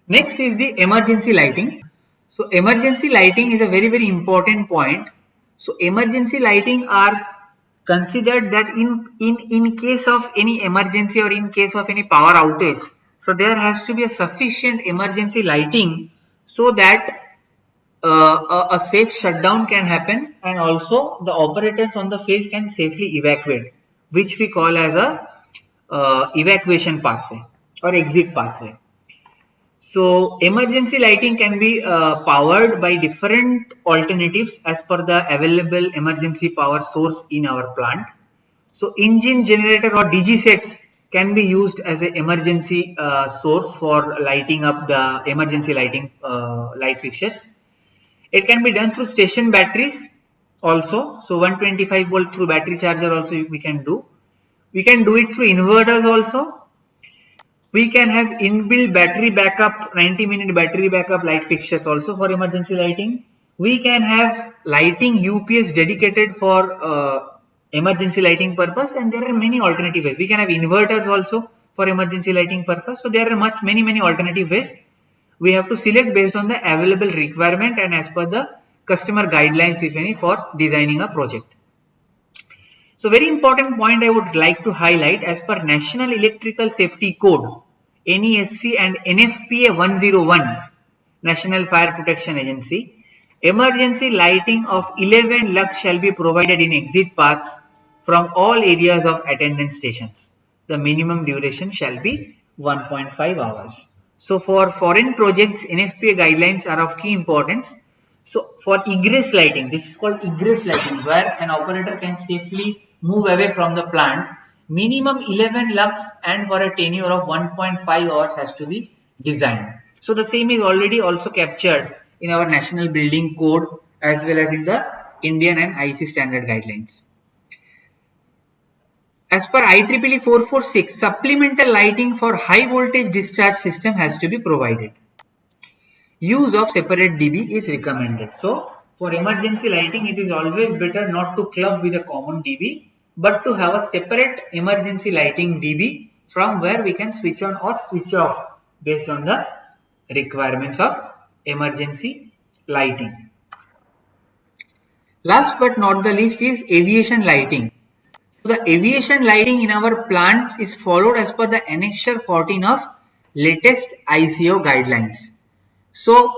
Next is the emergency lighting. So emergency lighting is a very important point. So emergency lighting are considered that in case of any emergency or in case of any power outage, so there has to be a sufficient emergency lighting so that a safe shutdown can happen, and also the operators on the field can safely evacuate, which we call as a evacuation pathway or exit pathway. So emergency lighting can be powered by different alternatives as per the available emergency power source in our plant. So engine, generator or DG sets can be used as an emergency source for lighting up the emergency lighting light fixtures. It can be done through station batteries also. So 125 volt through battery charger also we can do. We can do it through inverters also. We can have inbuilt battery backup, 90-minute battery backup light fixtures also for emergency lighting. We can have lighting UPS dedicated for emergency lighting purpose, and there are many alternative ways. We can have inverters also for emergency lighting purpose. So there are many alternative ways. We have to select based on the available requirement and as per the customer guidelines, if any, for designing a project. So very important point I would like to highlight, as per National Electrical Safety Code, NESC and NFPA 101, National Fire Protection Agency, emergency lighting of 11 lux shall be provided in exit paths from all areas of attendance stations. The minimum duration shall be 1.5 hours. So for foreign projects, NFPA guidelines are of key importance. So for egress lighting, this is called egress lighting, where an operator can safely move away from the plant. Minimum 11 lux and for a tenure of 1.5 hours has to be designed. So the same is already also captured in our National Building Code as well as in the Indian and IC standard guidelines. As per IEEE 446, supplemental lighting for high voltage discharge system has to be provided. Use of separate DB is recommended. So for emergency lighting, it is always better not to club with a common DB, but to have a separate emergency lighting DB from where we can switch on or switch off based on the requirements of emergency lighting. Last but not the least is aviation lighting. So the aviation lighting in our plants is followed as per the Annexure 14 of latest ICO guidelines. So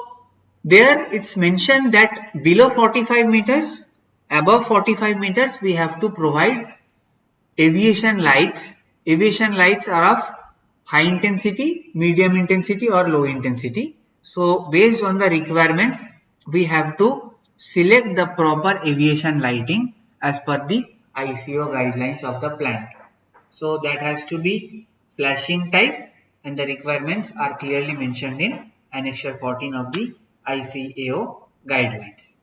there it's mentioned that below 45 meters, above 45 meters, we have to provide aviation lights. Aviation lights are of high intensity, medium intensity or low intensity. So based on the requirements, we have to select the proper aviation lighting as per the ICO guidelines of the plant. So that has to be flashing type, and the requirements are clearly mentioned in Annexure 14 of the ICAO guidelines.